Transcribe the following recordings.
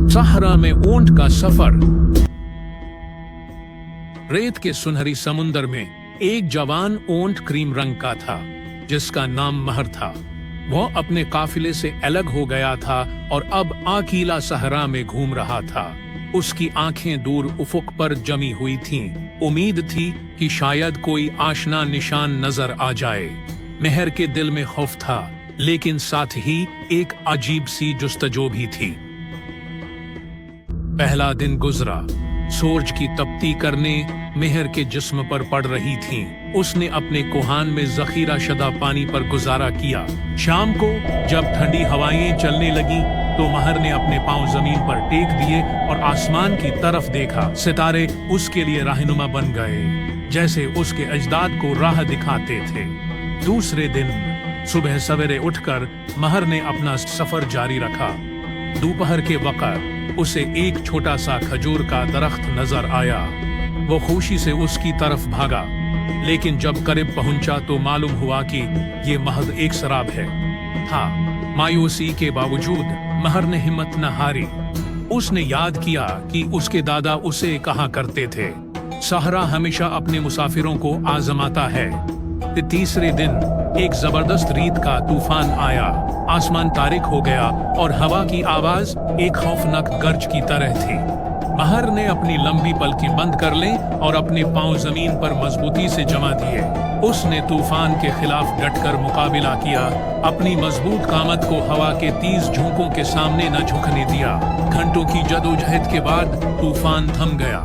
सहरा में ऊंट का सफर। रेत के सुनहरी समुंदर में एक जवान ऊंट क्रीम रंग का था, जिसका नाम महर था। वह अपने काफिले से अलग हो गया था और अब अकेला सहरा में घूम रहा था। उसकी आंखें दूर उफुक पर जमी हुई थीं। उम्मीद थी कि शायद कोई आशना निशान नजर आ जाए। महर के दिल में खौफ था, लेकिन साथ ही एक अजीब सी जुस्तजो भी थी। पहला दिन गुजरा। सूरज की तपती करने मेहर के जिस्म पर पड़ रही थीं। उसने अपने कोहान में जखीरा शुदा पानी पर गुजारा किया। शाम को जब ठंडी हवाएं चलने लगी तो महर ने अपने पांव जमीन पर टेक दिए और आसमान की तरफ देखा। सितारे उसके लिए रहनुमा बन गए, जैसे उसके अजदाद को राह दिखाते थे। दूसरे दिन सुबह सवेरे उठकर महर ने अपना सफर जारी रखा। दोपहर के वक्त उसे एक छोटा सा खजूर का दरख्त नजर आया। वो खुशी से उसकी तरफ भागा, लेकिन जब करीब पहुंचा तो मालूम हुआ कि ये महज एक शराब है। हाँ, मायूसी के बावजूद महर ने हिम्मत न हारी। उसने याद किया कि उसके दादा उसे कहा करते थे, सहरा हमेशा अपने मुसाफिरों को आजमाता है। तीसरे दिन एक जबरदस्त रीत का तूफान आया। आसमान तारिक हो गया और हवा की आवाज एक खौफनाक गर्ज की तरह थी। महर ने अपनी लंबी पलकें बंद कर ली और अपने पांव जमीन पर मजबूती से जमा दिए। उसने तूफान के खिलाफ डटकर मुकाबला किया, अपनी मजबूत कामत को हवा के तेज झोंकों के सामने न झुकने दिया। घंटों की जदोजहद के बाद तूफान थम गया।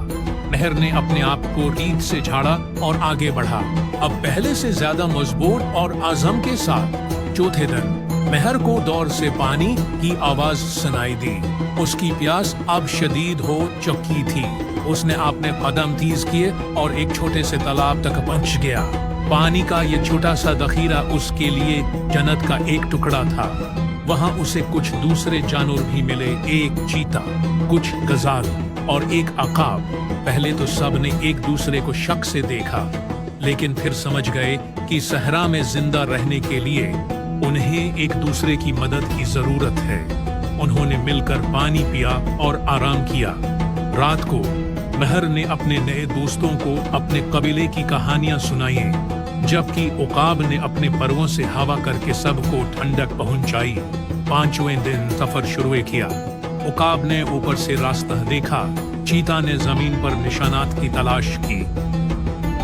महर ने अपने आप को रीत से झाड़ा और आगे बढ़ा, अब पहले से ज्यादा मजबूत और आज़म के साथ। चौथे दिन महर को दौर से पानी की आवाज सुनाई दी। उसकी प्यास अब शदीद हो चुकी थी। उसने अपने कदम तेज किए और एक छोटे से तालाब तक पहुंच गया। पानी का ये छोटा सा दखीरा उसके लिए जन्नत का एक टुकड़ा था। वहां उसे कुछ दूसरे जानवर भी मिले, एक चीता, कुछ गजाल और एक अकाब। पहले तो सब ने एक दूसरे को शक से देखा, लेकिन फिर समझ गए कि सहरा में जिंदा रहने के लिए उन्हें एक दूसरे की मदद की जरूरत है। उन्होंने मिलकर पानी पिया और आराम किया। रात को महर ने अपने नए दोस्तों को अपने कबीले की कहानियां सुनाई, जबकि उकाब ने अपने पर्वों से हवा करके सबको ठंडक पहुंचाई। पांचवें दिन सफर शुरू किया। उकाब ने ऊपर से रास्ता देखा, चीता ने जमीन पर निशानात की तलाश की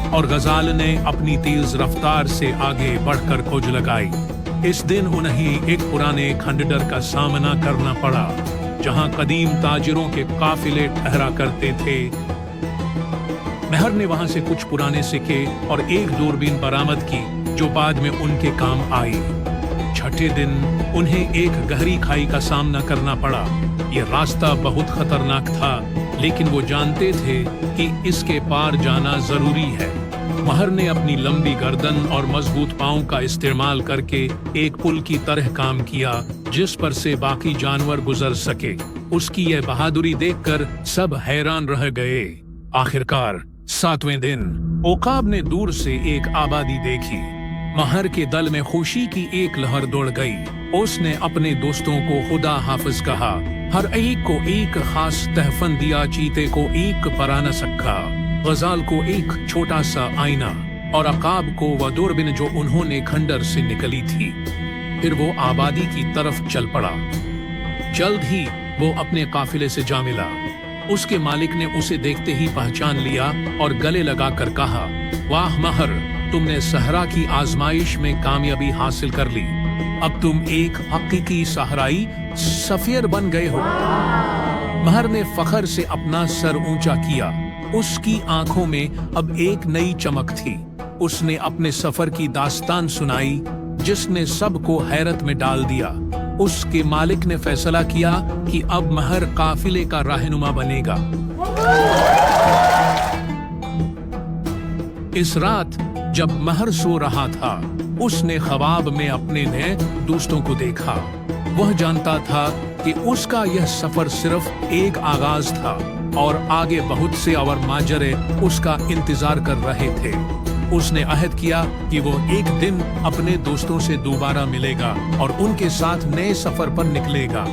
और गजाल ने अपनी तेज रफ्तार से आगे बढ़कर खोज लगाई। इस दिन उन्हें एक पुराने खंडर का सामना करना पड़ा, जहां कदीम ताजिरों के काफिले ठहरा करते थे। महर ने वहां से कुछ पुराने सिक्के और एक दूरबीन बरामद की, जो बाद में उनके काम आई। छठे दिन उन्हें एक गहरी खाई का सामना करना पड़ा। ये रास्ता बहुत खतरनाक था, लेकिन वो जानते थे कि इसके पार जाना जरूरी है। महर ने अपनी लंबी गर्दन और मजबूत पांव का इस्तेमाल करके एक पुल की तरह काम किया, जिस पर से बाकी जानवर गुजर सके। उसकी यह बहादुरी देखकर सब हैरान रह गए। आखिरकार सातवें दिन उकाब ने दूर से एक आबादी देखी। महर के दल में खुशी की एक लहर दौड़ गई। उसने अपने दोस्तों को खुदा हाफिज कहा। हर एक को एक खास तहफन दिया, चीते को एक पराना सक्का, गजाल को एक छोटा सा आईना और अकाब को वह दूरबीन जो उन्होंने खंडर से निकली थी। फिर वो आबादी की तरफ चल पड़ा। जल्द ही वो अपने काफिले से जा मिला। उसके मालिक ने उसे देखते ही पहचान लिया और गले लगाकर कहा, वाह महर, तुमने सहरा की आजमाइश में कामयाबी हासिल कर ली। अब तुम एक हकीकी सहराई सफीर बन गए हो। महर ने फखर से अपना सर ऊंचा किया। उसकी आंखों में अब एक नई चमक थी। उसने अपने सफर की दास्तान सुनाई, जिसने सबको हैरत में डाल दिया। उसके मालिक ने फैसला किया कि अब महर काफिले का रहनुमा बनेगा। इस रात जब महर सो रहा था, उसने ख्वाब में अपने नए दोस्तों को देखा। वह जानता था कि उसका यह सफर सिर्फ एक आगाज था और आगे बहुत से और माजरे उसका इंतजार कर रहे थे। उसने अहद किया कि वो एक दिन अपने दोस्तों से दोबारा मिलेगा और उनके साथ नए सफर पर निकलेगा।